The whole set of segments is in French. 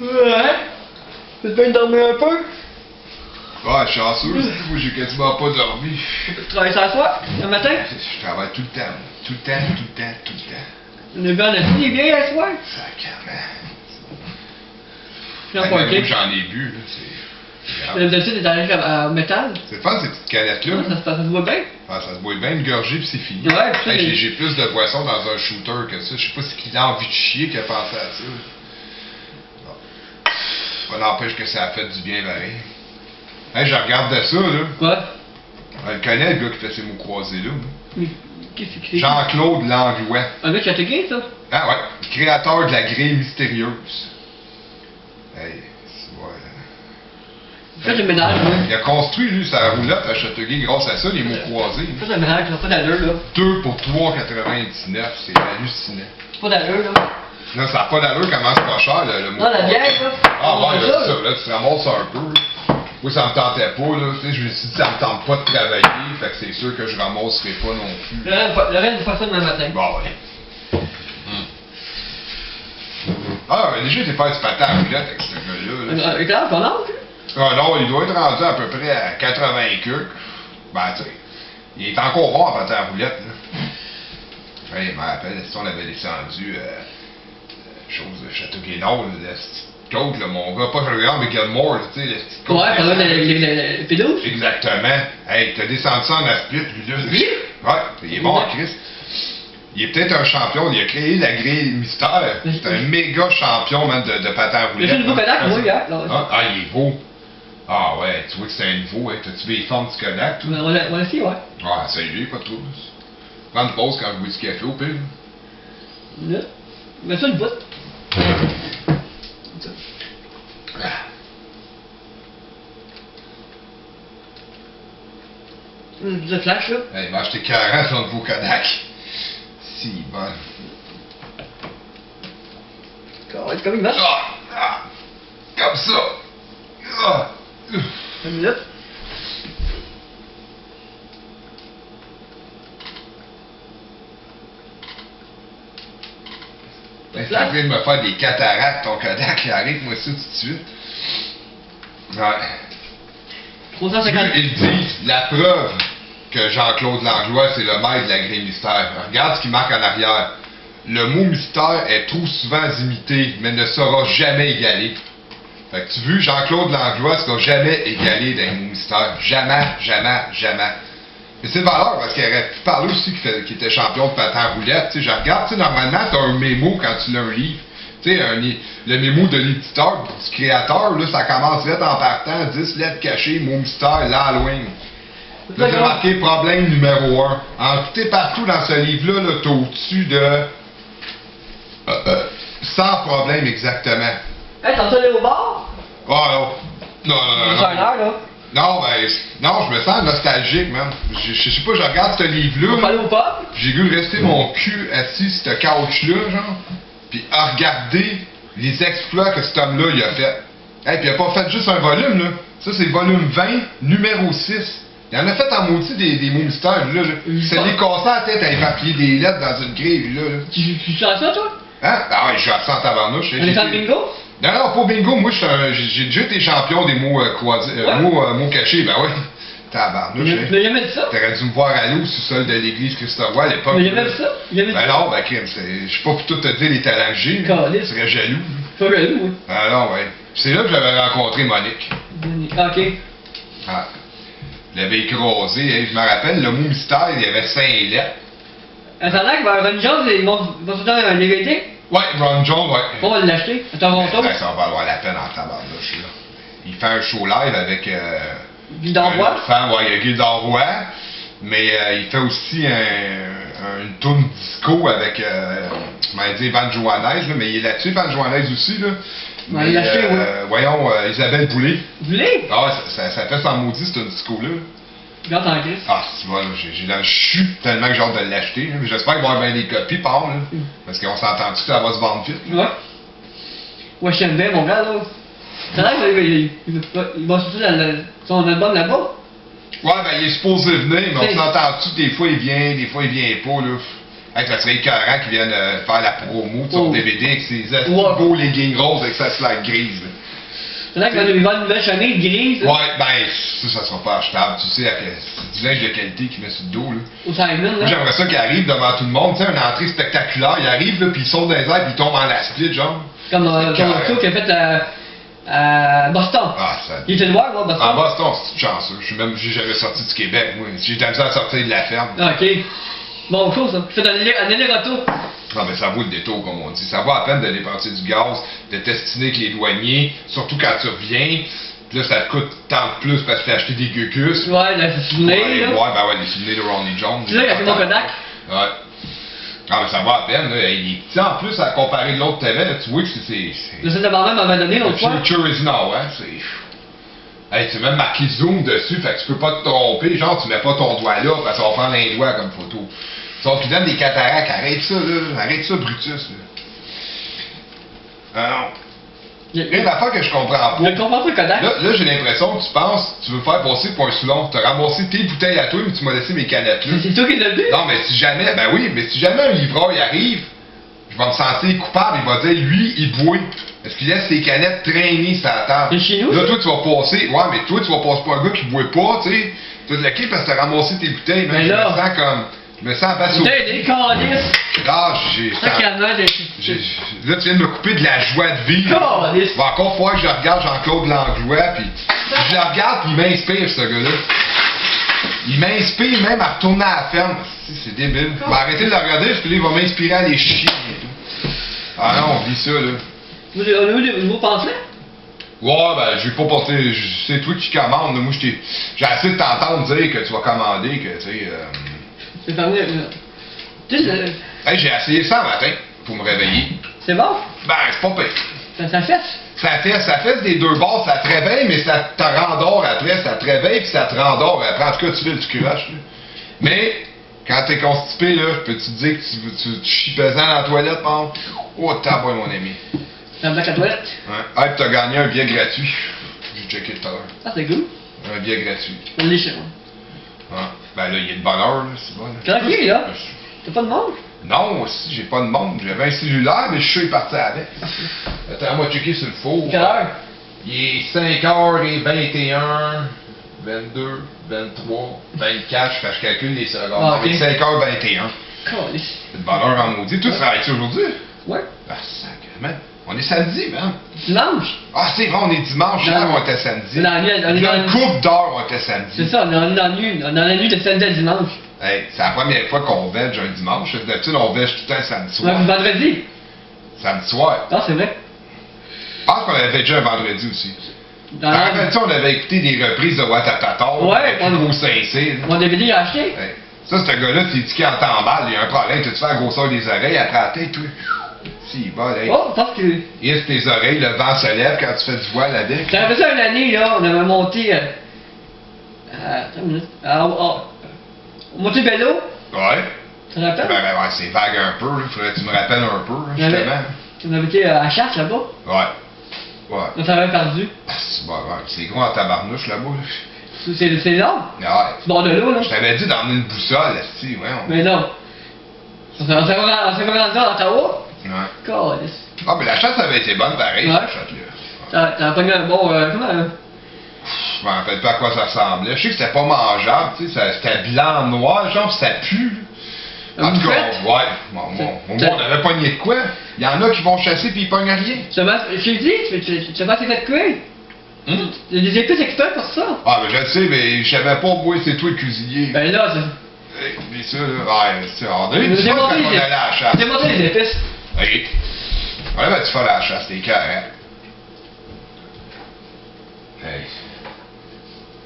Ouais. Tu peux dormir un peu? Ouais, chanceux, moi j'ai quasiment pas dormi. Tu travailles ça à soir, le matin? Je travaille tout le temps. Tout le temps, tout le temps, tout le temps. On est bien assis, les vieilles à soir? Sacrement. J'en Moi, pas un kick. j'en ai bu, là, c'est... D'habitude, t'es allé au métal. C'est le fun, ces petites canettes-là. Ça se voit bien. Ah, ça se boit bien, une gorgée puis c'est fini. Ouais, puis ça, Hey, les- j'ai plus de boissons dans un shooter que ça. Je sais pas si qu'il a envie de chier qu'il a pensé à ça. Bon. Ça n'empêche que ça a fait du bien pareil. Hey, je regarde de ça, là. Quoi? On le connaît, le gars qui fait ses mots croisés, là. Mais qu'est-ce que c'est? Jean-Claude Langlois. Un gars de Châteauguay, ça? Ah ouais, créateur de la grille mystérieuse. Hey, c'est ouais. Fais le ménage, moi. Il a construit, lui, sa roulotte à Châteauguay grâce à ça, les mots croisés. Fais le ménage, ça n'a pas d'allure, là. 2 pour 3,99, c'est hallucinant. C'est pas d'allure, là. Là, ça n'a pas d'allure comment c'est pas cher, le mot Non, la croisé. bière, là. Ah ouais, C'est là, c'est ça, là, tu te ramasses un peu. Là. Moi, ça me tentait pas, là. Tu sais, je me suis dit, ça me tente pas de travailler, fait que c'est sûr que je ramasserai pas non plus. Le reste, il fait ça demain matin. Bon, ouais. Ah, mais déjà, t'es faire du patin à roulette avec ce gars-là. Là. Avec l'âge, ton âge? Ah non, il doit être rendu à peu près à 80 cucs. Ben, tu sais, il est encore bon en patin à roulette, là. Hey, je me rappelle, si on avait descendu, chose de Châteauguay-Nord, la petite côte, là, mon gars, pas Châteauguay-Nord, mais Gilmore, tu sais, la petite côte. Ouais, ça va, le pédouche. Exactement. Hey, t'as descendu ça en asplit, lui, là. Oui? Ouais, il est bon en Christ. Il est peut-être un champion, il a créé la grille mystère. C'est un méga champion, man, de patin à roulette. J'ai le nouveau Kodak, moi, hier. Ah, il est beau. Ah ouais, tu vois que c'est un nouveau, hein. T'as-tu vu les formes du Kodak, toi? On l'a essayé, ouais. Ah, ça y est, pas de trouble. Prends une pause quand je bois du café au pire. Là. Mets ça le bout. Ah. Le flash, là. Hey, il m'a acheté 40 ton nouveau Kodak. Si, bon. Comme il marche. Comme ça. Ah. Une minute. Ben, c'est en train de me faire des cataractes, ton Kodak, arrête-moi ça tout de suite. Ouais. 350. Ils disent, la preuve que Jean-Claude Langlois, c'est le maître de la grille mystère. Regarde ce qu'il marque en arrière. Le mot mystère est trop souvent imité, mais ne sera jamais égalé. Fait que tu vois, Jean-Claude Langlois ne sera jamais égalé dans les mots mystère. Jamais, jamais, jamais. Mais c'est de valeur parce qu'il aurait pu parler aussi qu'il était champion de patin à roulette. Tu sais, je regarde, tu sais, normalement, tu as un mémo quand tu lis un livre. Tu sais, le mémo de l'éditeur, du créateur, là, ça commence vite en partant, 10 lettres cachées, mot mystère, l'Halloween. Là, j'ai marqué problème numéro 1. En tout et partout dans ce livre-là, -là, t'es au-dessus de 100 problèmes exactement. Hey, t'en allé au bar? Ah non. Non, non, non. Ça a l'air, là. Non, ben, non, je me sens nostalgique, man. Je sais pas, je regarde ce On va livre-là. aller au pub? J'ai dû rester mon cul assis sur ce couch-là, genre, pis à regarder les exploits que cet homme-là il a fait. Hey, pis il a pas fait juste un volume, là. Ça, c'est le volume 20, numéro 6. Il en a fait en maudit des mots mystères, là. Ça l'est cassé la tête à éparpiller des lettres dans une grille, là. Tu sens ça, toi? Hein? Ah ouais, je suis à 100 tabarnouche. On est dans le bingo? Non, non, pas bingo. Moi, j'ai déjà été champion des mots croisés, Ouais. mots cachés. Ben oui. Tabarnouche, hein. Tu l'as jamais dit ça? T'aurais dû me voir aller au sous-sol de l'église Christ-Roi à l'époque. Tu l'as jamais dit ça? Jamais dit Ben ça? non, ben crime, je suis pas pour tout te dire les talents que j'ai. là. Caliste. Tu serais jaloux. Pas jaloux, oui. Ah non, ouais. C'est là que j'avais rencontré Monique. Ok. Ah. Je l'avais écrasé. Hein. Je me rappelle, le mot mystère, il y avait 5 lettres. Attendant que Ron Jones, ils vont se faire un DVD. Ouais, Ron Jones, ouais. On va l'acheter. À Toronto. Ben, ça va valoir la peine en tabarnouche, là. Il fait un show live avec... Guy Danroy. un autre fan, ouais, il y a Guy Danroy, mais il fait aussi une tourne disco avec, je m'avais dit Van Johannes, mais il est là-dessus, Van Johannes aussi, là. Ouais, il l'a acheté, oui. Voyons, Isabelle Boulay. Vous voulez? Ah, ça fait sans maudit, cette disco-là. Regarde en gris. Ah, tu vois, là, j'ai dans le chute tellement que j'ai hâte de l'acheter, là. J'espère qu'il va y avoir bien des copies, par là. Parce qu'on s'entend-tu que ça va se vendre vite, là? Ouais. Ouais, je t'aime bien, mon gars, là. Ça a l'air qu'il va sortir son album là-bas. Ouais, ben il est supposé venir, mais on C'est- s'entend-tu, des fois il vient pas, là. Hey, ça serait écœurant qu'ils viennent faire la promo de son Oh. DVD avec ses Ouais. beaux leggings roses avec sa slide grise. Là. C'est là qu'il va une nouvelle chemise grise. là, Ouais, ben, ça sera pas achetable. Tu sais, c'est du linge de qualité qu'il met sur le dos, là. Au Simon, Moi, là. j'aimerais ça qu'il arrive devant tout le monde, tu sais, une entrée spectaculaire. Il arrive, là, puis il saute dans les airs, puis il tombe en la split, genre. Comme C'est comme carré. le qu'il a fait à Boston. Ah, ça. Il était noir, moi, Boston. En Boston, c'est chanceux. J'ai jamais sorti du Québec, moi. J'ai de la misère à sortir de la ferme. Ah, ok. Bon, cool, ça. Je fais un aller-retour. Non, mais ça vaut le détour, comme on dit. Ça vaut la peine de dépenser du gaz, de t'estiner avec les douaniers, surtout quand tu reviens. Puis là, ça te coûte tant de plus parce que tu as acheté des gugus. Ouais, la souvenir, Ouais, là. ouais, ben ouais, les souvenirs de Ronnie Jones. Tu sais, il a fait mon Kodak. Ouais. Ah, mais ça vaut la peine, là. Il est petit en plus à comparer de l'autre TV, là. Tu vois que c'est. Le set de bandem m'avait donné l'autre fois. Future is now, hein. C'est. Hey, tu as même marqué zoom dessus, fait que tu peux pas te tromper. Genre, tu mets pas ton doigt là, parce qu'on va prendre un doigt comme photo. Sauf qu'ils donnent des cataractes. Arrête ça, là. Arrête ça, Brutus, là. Ah non. Je Une affaire que je comprends pas. comprends pas le Kodak. Là j'ai l'impression que tu penses, tu veux faire passer pour un Soulon. Tu as ramassé tes bouteilles à toi, mais tu m'as laissé mes canettes là. C'est toi qui l'as vu? Non, mais si jamais, ben oui, mais si jamais un livreur y arrive, je vais me sentir coupable. Il va dire, lui, il boit. Est-ce qu'il laisse ses canettes traîner sur la table? C'est chez nous, Là, ça? toi, tu vas passer. Ouais, mais toi, tu vas passer pour un gars qui boit pas, tu sais. Tu vas te laquer parce que t'as ramassé tes bouteilles. Mais Même, là- je me sens comme. Je me sens abasourdi. Putain, des calices. Ah, j'ai. Sacrément, Là, tu viens de me couper de la joie de vivre. Calice. Il va encore falloir que je regarde Jean-Claude Langlois, puis je le regarde, puis il m'inspire, ce gars-là. Il m'inspire même à retourner à la ferme. C'est débile. Je vais arrêter de le regarder, parce que là, il va m'inspirer à aller chier bientôt. Ah non, on vit ça, là. On a eu des nouveaux pamphlets? Ouais, ben, j'ai pas porté. C'est toi qui commandes. Moi, j'ai assez de t'entendre dire que tu vas commander, que, tu sais. C'est fermé. Tu sais, Hey, j'ai essayé ça un matin pour me réveiller. c'est bon? Ben, c'est pas pire. Ça fesse? Ça fait des deux bords, ça te réveille, mais ça te rendort après, ça te réveille puis ça te rendort après. En tout cas, tu fais du crash. Là. Mais, quand t'es constipé, là, peux-tu te dire que tu chies pesant dans la toilette, man? Oh, taboy, mon ami. Ça me met la toilette. Ouais. Ah, puis t'as gagné un billet gratuit. J'ai checké tout à l'heure. Ah, c'est cool. Un billet gratuit. On l'est chez moi. Ouais. Ben là, il y a de bonheur, là, c'est bon. Tranquille, là. T'as pas de monde? Non, aussi, j'ai pas de monde. J'avais un cellulaire, mais je suis parti avec. Attends, on va checker sur le four. Quelle heure? Il est 5h21, 22, 23, 24, je calcule les secondes. Ah, ok. Avec 5h21. Calice. C'est de bonheur en maudit. Toi, tu travailles-tu aujourd'hui? Ouais. Ah, sacrément. On est samedi, man. Dimanche. Ah, c'est vrai, on est dimanche. Non. Hier, on était samedi. Dans la nuit, on est Il y a dans une la- couple d'heures, on était samedi. C'est ça, on est dans la nuit de samedi à dimanche. Hey, c'est la première fois qu'on vege un dimanche. D'habitude, on vege tout le temps samedi Ouais, soir. vendredi. Samedi soir. Ah, c'est vrai. Je pense qu'on avait déjà un vendredi aussi. Dans Te la... rappelles-tu, on avait écouté des reprises de Watatata. Ouais, avec on- Hugo Saint-Cyr. Mon DVD, il a acheté. Hey, ça, ce gars-là, c'est dit qu'il entend mal. Il y a un problème. Tu te fais la grosseur des oreilles après la tête, toi. Si, bon, hey. Oh, parce que. Et tes oreilles, le vent se lève quand tu fais du voile avec. J'avais fait ça une année, là. On avait monté. Attends une minute. On montait le vélo. Ouais. Tu te rappelles? Ben, ouais, c'est vague un peu. Il faudrait que tu me rappelles un peu, On avait- justement. On avait été à Chasse là-bas. Ouais. Ouais. On s'avait perdu. Ah, c'est bon, ouais. C'est gros en tabarnouche là-bas. Là. C'est long. Ouais. C'est bord de l'eau, là. Je t'avais dit d'emmener une boussole, si, ouais. Mais non. On s'est rendu à Ottawa. Ouais. Calice. Ah, mais la chasse avait été bonne pareil, Ouais. cette chatte-là. T'as pogné un bon. Comment? Je me rappelle pas à quoi ça ressemblait. Je sais que c'était pas mangeable, tu sais, c'était blanc, noir, genre, ça pue. En tout cas, Bouffette? ouais. Bon, au moins, on avait pogné de quoi. Il y en a qui vont chasser puis ils pognent rien. Je t'ai dit, tu vas t'es fait cuire. Hum? Il y a des épices experts pour ça. Ah, mais je le sais, mais je savais pas, moi, c'est toi le cuisinier. Ben là, Hey, oublie ça, là. Ouais, c'est on dirait que j'ai tu vois quand monté on les allait à la chasse. j'ai monté les épices. Hey. Ouais, ben, tu fais la chasse, t'es carré. Hey.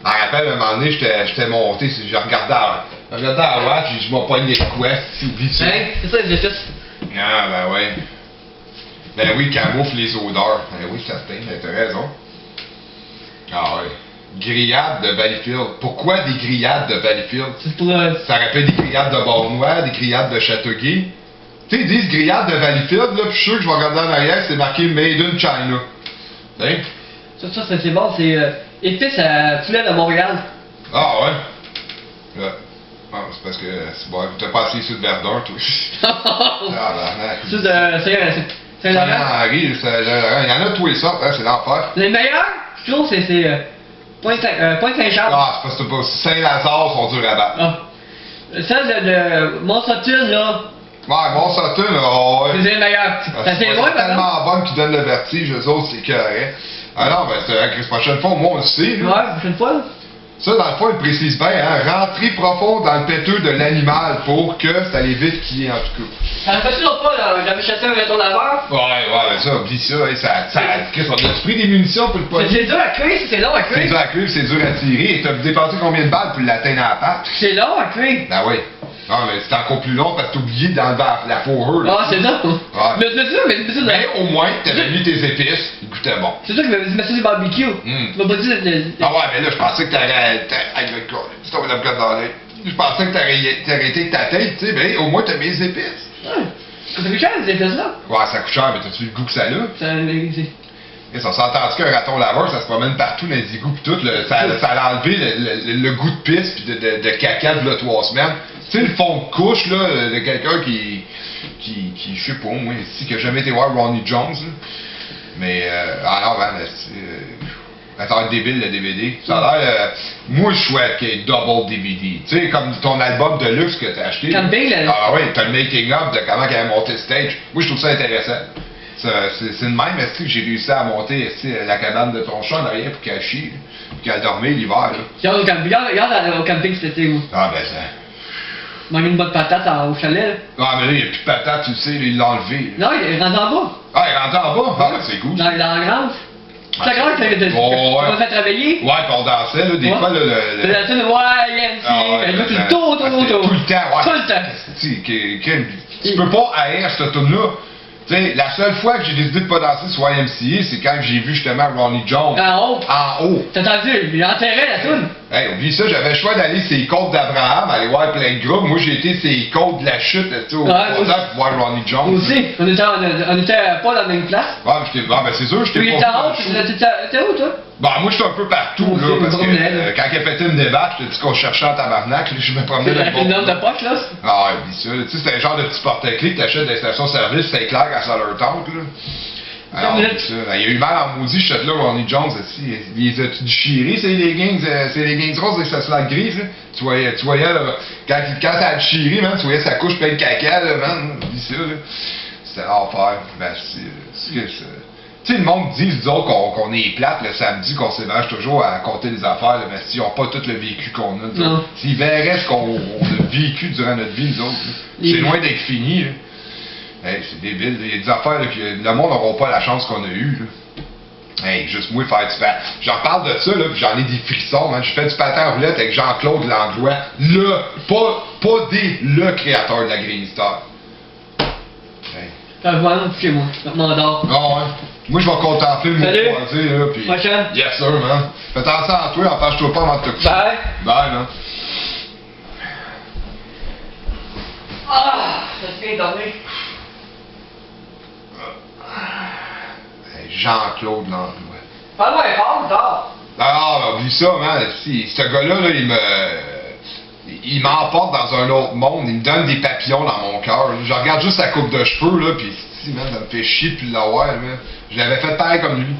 Je me rappelle, à un moment donné, j'étais monté, je regardais à watch, je m'ai pogné de quoi, si oublie ça. Hein? C'est ça les épices. Ah, ben ouais. Ben oui, camoufle les odeurs. Ben oui, certain, t'as raison. Ah ouais. Grillades de Valleyfield. Pourquoi des grillades de Valleyfield? C'est pour. Ça rappelle des grillades de Bournois, des grillades de Châteauguay. Tu sais, ils disent grillades de Valleyfield, là, puis je suis sûr que je vais regarder en arrière, c'est marqué Made in China. Hein? Ça c'est bon, c'est épices à poulet de Montréal. Ah ouais. Ouais. Ah, c'est parce que t'as pas assez sur de Verdun, toi. Ah, ben, Ceux de Saint-Laurent. Saint-Henri, il y en a tous les sortes, hein, c'est l'enfer. Les meilleurs, je trouve, c'est Pointe-Saint-Charles. Ah, c'est parce que pas Saint-Lazare sont durs à battre. Ah. Celle de Mont-Sautune, là, Ouais, Mont-Sautune, ouais. c'est les meilleurs. Ça c'est loin, par exemple. tellement bonne qu'ils donnent le vertige, eux autres, c'est carré. Ah non, ben, c'est la prochaine fois, moi, on le sait, là. Ouais, prochaine fois, là. Ça, dans le fond, il précise bien, hein, rentrer profond dans le péteux de l'animal pour que ça l'évite qu'il y ait, en tout cas. Ça me fait toujours pas, là. J'avais chassé un retour laveur. Ouais, mais ça, oublie ça, hein, Qu'est-ce qu'on a pris des munitions pour le poignet? C'est dur à cuire, c'est long à C'est cuire. dur à cuire, c'est dur à tirer, et t'as dépensé combien de balles pour l'atteindre à la patte? C'est long à cuire. Ben oui. Non, mais c'est encore plus long parce que t'as oublié d'enlever la fourrure, là. Ah, c'est ça. Ouais. Mais Mais au moins, t'avais mis tes épices, il goûtait bon. c'est ça que je me suis dit barbecue. Tu m'as pas dit Ah ouais, mais là, je pensais que t'aurais... Tu t'en vas me dans l'œil. Je pensais que t'aurais été avec ta tête, tu sais, mais au moins t'as mis les épices. Ouais. Ça coûte cher, ces épices-là. Ouais, ça coûte cher, mais t'as-tu le goût que ça a? C'est... Et ça s'entend qu'un raton laveur, ça se promène partout dans les égouts pis tout, ça a enlevé le goût de pisse pis de caca de là 3 semaines. Tu sais, le fond de couche, là, de quelqu'un qui je sais pas, moi, ici, qui a jamais été voir Ronnie Jones, là. Mais, alors, hein, ça a l'air débile, le DVD. Ça a l'air, moi, je souhaite qu'il y ait double DVD. Tu sais, comme ton album de luxe que t'as acheté. Camping, là. Ah oui, t'as le making-of de comment il a monté le stage. Moi, je trouve ça intéressant. C'est de même, est-ce que j'ai réussi à monter la cabane de ton chat en arrière pour qu'elle chie, pour qu'elle dormait l'hiver, là. Regarde au camping cet été, moi. Ah, ben ça. Manger une bonne patate au chalet, là. Ah, mais là, il n'y a plus de patate, tu le sais, il l'a enlevé. Là. Non, il rentre en bas. Ah, il rentre en bas? Ah, ben, c'est cool. Dans la grange. C'est la grange que tu m'as fait travailler. Ouais, puis on dansait, là, des fois, là, C'est la scène, ouais, elle joue tout le tour. Tout le temps, ouais. Tout le temps. Tu peux pas haïr cette tune-là. Tu sais, la seule fois que j'ai décidé de pas danser sur YMCA, c'est quand j'ai vu justement Ronnie Jones. En haut. En haut. T'as entendu? Il enterrait la toune. Hey, oublie ça, j'avais le choix d'aller sur les côtes d'Abraham, aller voir plein de groupes. Moi, j'ai été sur les côtes de la chute, tu sais, au contact pour voir Ronnie Jones. Aussi, on était pas dans la même place. Ouais, mais ben, c'est sûr, j'étais Puis pas. t'es en haut, t'es où, toi? Ben, moi, j'étais un peu partout, Aussi, là, parce que promenais, là. quand elle pétait une débarque, je te dis qu'on cherchait en tabarnak, là, je me promenais Avec une lampe de poche, là. Ah ouais, oublie ça, tu sais, c'était le genre de petit porte-clés que t'achètes dans les stations-service, c'était clair quand ça leur tente, là. Alors, oublie ça. Il a eu mal en maudit, je là, Ronnie Jones, aussi. Il les a déchirés, ces leggings roses avec sa slack grise, là. Tu voyais, là, quand ça a déchiré, man, tu voyais sa couche pleine de caca, là, man, oublie ça, là. C'était l'enfer. Ben, c'est que ça. Tu sais, le monde dit, nous autres, qu'on est plate le samedi, qu'on s'émerge toujours à compter les affaires, là, mais s'ils n'ont pas tout le vécu qu'on a, nous autres. S'ils verraient ce qu'on a vécu durant notre vie, nous autres, c'est loin d'être fini, là. Hey, c'est débile, il y a des affaires là, que le monde n'aura pas la chance qu'on a eue, là. Hey, juste moi faire du patin. J'en parle de ça, là, puis j'en ai des frissons, hein. J'ai fait du patin en roulette avec Jean-Claude Langlois, pas le créateur de la Green Star. Hey. Ça va non chez moi, je m'endors. Non, ouais. Moi, je vais contempler le Salut. croisé, là, pis... Prochaine. Yes, sir, man. Fais attention à toi, empêche-toi pas avant de te coucher. Bye. Bye, man. Ah, ça se fait dormir. Hey, Jean-Claude Langlois. Parle-moi fort, dors. Ah, ben, oublie ça, man. Si, ce gars-là, là, il m'emporte dans un autre monde. Il me donne des papillons dans mon cœur. Je regarde juste sa coupe de cheveux, là, pis si, man, ça me fait chier depuis l'avoir, man. Je l'avais fait pareil comme lui.